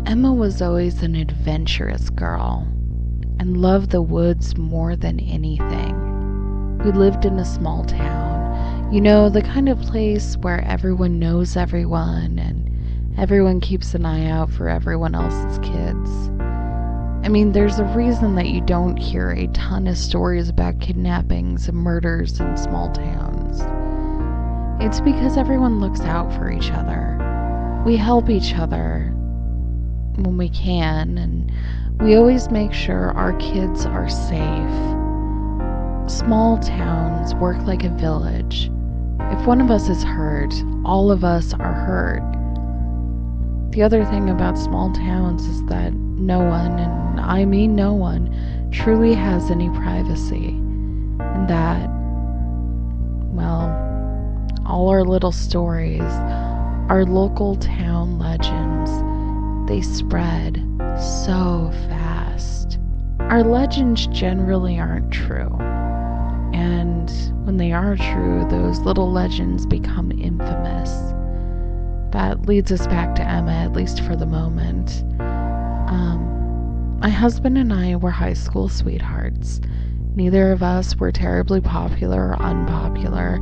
Emma was always an adventurous girl and loved the woods more than anything. We lived in a small town, the kind of place where everyone knows everyone and everyone keeps an eye out for everyone else's kids. There's a reason that you don't hear a ton of stories about kidnappings and murders in small towns. It's because everyone looks out for each other. We help each other when we can, and we always make sure our kids are safe. Small towns work like a village. If one of us is hurt, all of us are hurt. The other thing about small towns is that no one, and I mean no one, truly has any privacy. And that, all our little stories, our local town legends, they spread so fast. Our legends generally aren't true. And when they are true, those little legends become infamous. That leads us back to Emma, at least for the moment. My husband and I were high school sweethearts. Neither of us were terribly popular or unpopular.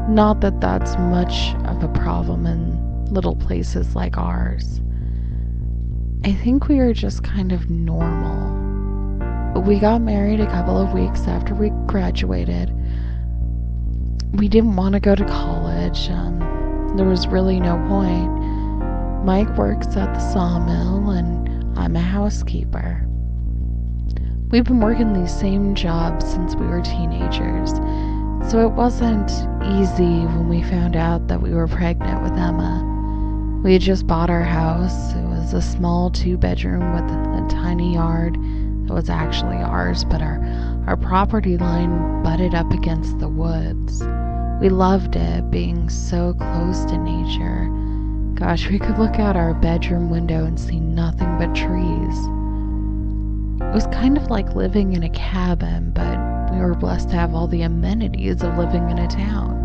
Not that that's much of a problem in little places like ours. I think we were just kind of normal. We got married a couple of weeks after we graduated. We didn't want to go to college. There was really no point. Mike works at the sawmill and I'm a housekeeper. We've been working these same jobs since we were teenagers, so it wasn't easy when we found out that we were pregnant with Emma. We had just bought our house. It was a small 2-bedroom with a tiny yard that was actually ours, but our property line butted up against the woods. We loved it, being so close to nature. Gosh, we could look out our bedroom window and see nothing but trees. It was kind of like living in a cabin, but we were blessed to have all the amenities of living in a town.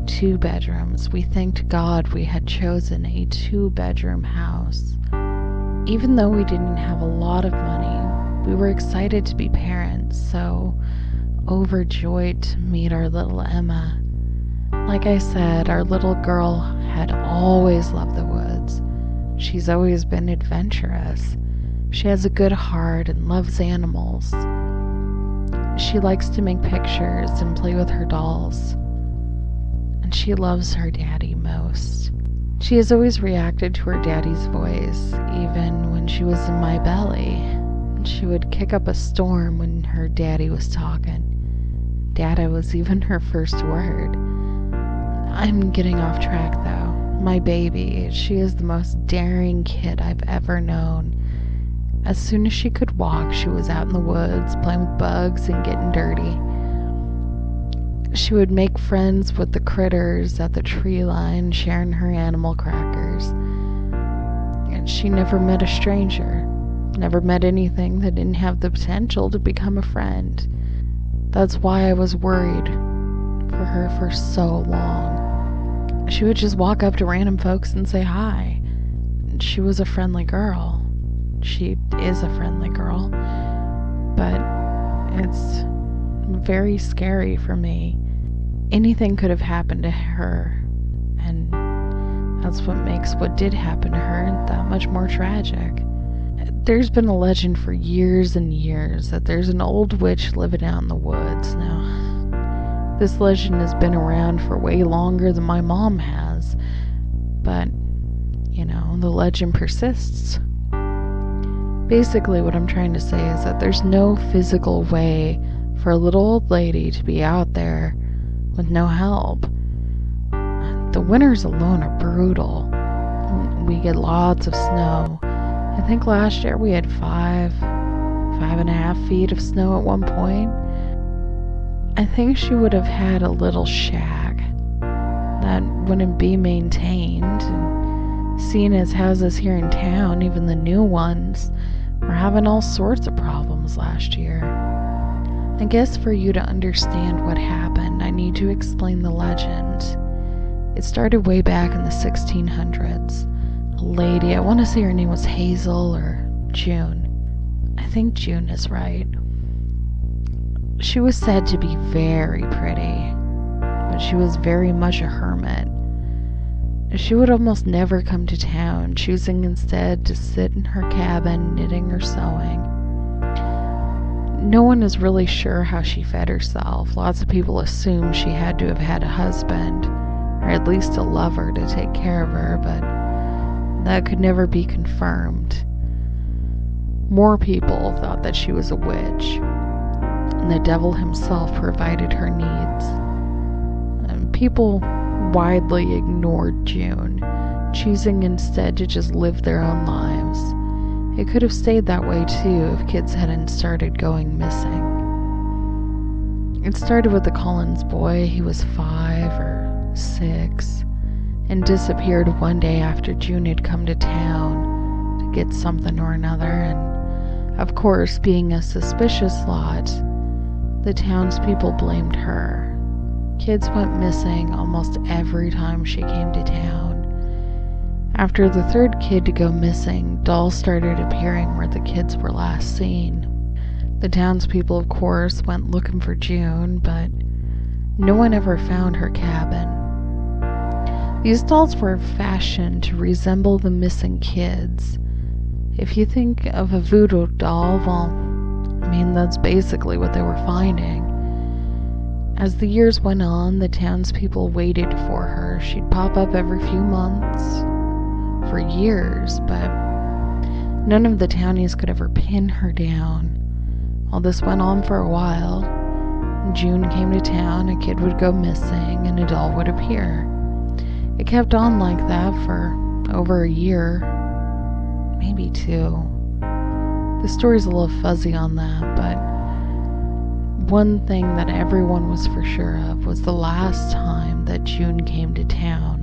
2 bedrooms. We thanked God we had chosen a 2-bedroom house. Even though we didn't have a lot of money, we were excited to be parents, so overjoyed to meet our little Emma. Like I said, our little girl had always loved the woods. She's always been adventurous. She has a good heart and loves animals. She likes to make pictures and play with her dolls. And she loves her daddy most. She has always reacted to her daddy's voice, even when she was in my belly. She would kick up a storm when her daddy was talking. Dada was even her first word. I'm getting off track though. My baby, she is the most daring kid I've ever known. As soon as she could walk, she was out in the woods playing with bugs and getting dirty. She would make friends with the critters at the tree line, sharing her animal crackers. And she never met a stranger, never met anything that didn't have the potential to become a friend. That's why I was worried for her for so long. She would just walk up to random folks and say hi. She was a friendly girl. She is a friendly girl. But it's very scary for me. Anything could have happened to her. And that's what makes what did happen to her that much more tragic. There's been a legend for years and years that there's an old witch living out in the woods. Now, this legend has been around for way longer than my mom has, but, the legend persists. Basically, what I'm trying to say is that there's no physical way for a little old lady to be out there with no help. The winters alone are brutal. We get lots of snow. I think last year we had 5.5 feet of snow at one point. I think she would have had a little shack that wouldn't be maintained. And seeing as houses here in town, even the new ones, were having all sorts of problems last year. I guess for you to understand what happened, I need to explain the legend. It started way back in the 1600s. a lady. I want to say her name was Hazel or June. I think June is right. She was said to be very pretty, but she was very much a hermit. She would almost never come to town, choosing instead to sit in her cabin knitting or sewing. No one is really sure how she fed herself. Lots of people assume she had to have had a husband, or at least a lover to take care of her, but that could never be confirmed. More people thought that she was a witch, and the devil himself provided her needs. And people widely ignored June, choosing instead to just live their own lives. It could have stayed that way too if kids hadn't started going missing. It started with the Collins boy. He was 5 or 6 and disappeared one day after June had come to town to get something or another, and of course, being a suspicious lot, the townspeople blamed her. Kids went missing almost every time she came to town. After the 3rd kid to go missing, dolls started appearing where the kids were last seen. The townspeople, of course, went looking for June, but no one ever found her cabin. These dolls were fashioned to resemble the missing kids. If you think of a voodoo doll, well, that's basically what they were finding. As the years went on, the townspeople waited for her. She'd pop up every few months, for years, but none of the townies could ever pin her down. Well, this went on for a while. June came to town, a kid would go missing, and a doll would appear. It kept on like that for over a year, maybe 2. The story's a little fuzzy on that, but one thing that everyone was for sure of was the last time that June came to town.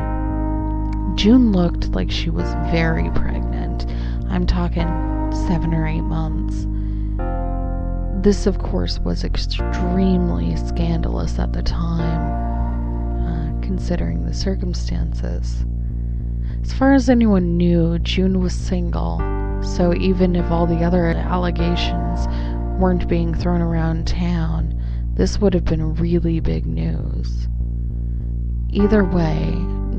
June looked like she was very pregnant. I'm talking 7 or 8 months. This, of course, was extremely scandalous at the time, considering the circumstances. As far as anyone knew, June was single, so even if all the other allegations weren't being thrown around town, this would have been really big news. Either way,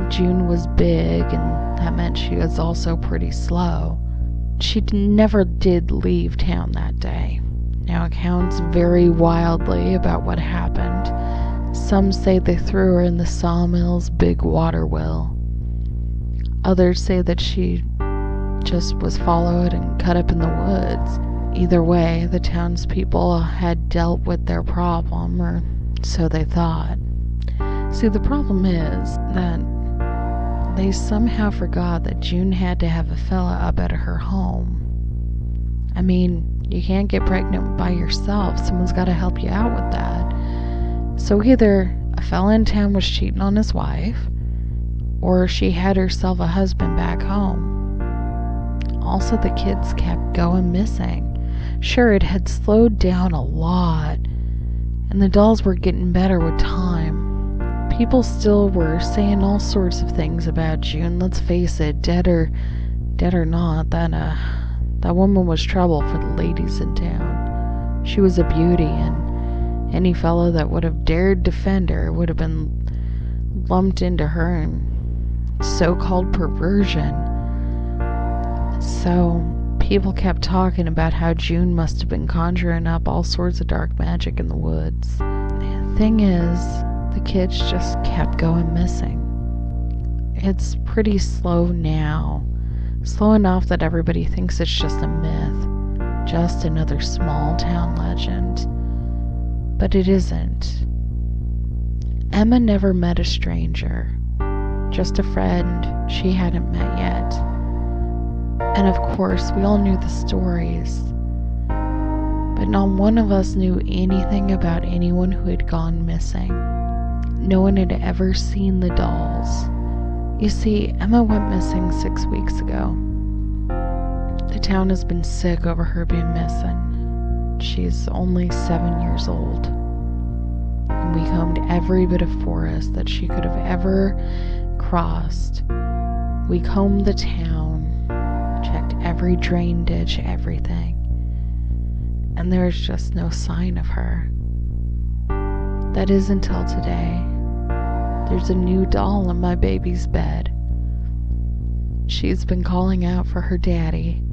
June was big, and that meant she was also pretty slow. She never did leave town that day. Now, accounts vary wildly about what happened. Some say they threw her in the sawmill's big water wheel. Others say that she just was followed and cut up in the woods. Either way, the townspeople had dealt with their problem, or so they thought. See, the problem is that they somehow forgot that June had to have a fella up at her home. You can't get pregnant by yourself. Someone's got to help you out with that. So either a fella in town was cheating on his wife, or she had herself a husband back home. Also, the kids kept going missing. Sure, it had slowed down a lot, and the dolls were getting better with time. People still were saying all sorts of things about June. Let's face it, dead or not, that woman was trouble for the ladies in town. She was a beauty, and any fellow that would have dared defend her would have been lumped into her so-called perversion. So people kept talking about how June must have been conjuring up all sorts of dark magic in the woods. The thing is, the kids just kept going missing. It's pretty slow now. Slow enough that everybody thinks it's just a myth, just another small town legend. But it isn't. Emma never met a stranger, just a friend she hadn't met yet. And of course, we all knew the stories, but not one of us knew anything about anyone who had gone missing. No one had ever seen the dolls. You see, Emma went missing 6 weeks ago. The town has been sick over her being missing. She's only 7 years old. And we combed every bit of forest that she could have ever crossed. We combed the town, checked every drain ditch, everything, and there's just no sign of her. That is until today. There's a new doll in my baby's bed. She's been calling out for her daddy.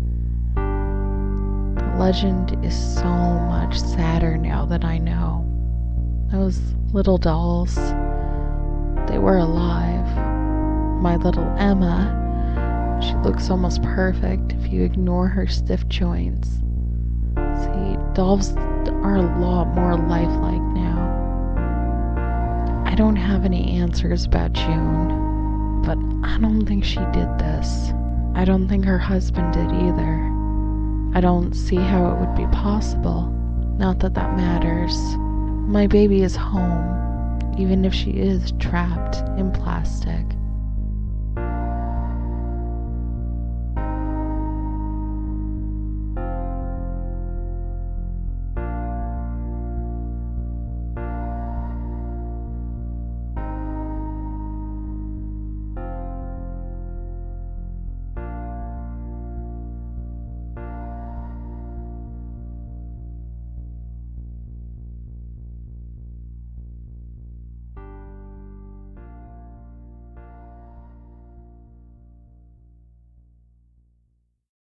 The legend is so much sadder now that I know. Those little dolls, they were alive. My little Emma, she looks almost perfect if you ignore her stiff joints. See, dolls are a lot more lifelike now. I don't have any answers about June, but I don't think she did this. I don't think her husband did either. I don't see how it would be possible. Not that that matters. My baby is home, even if she is trapped in plastic.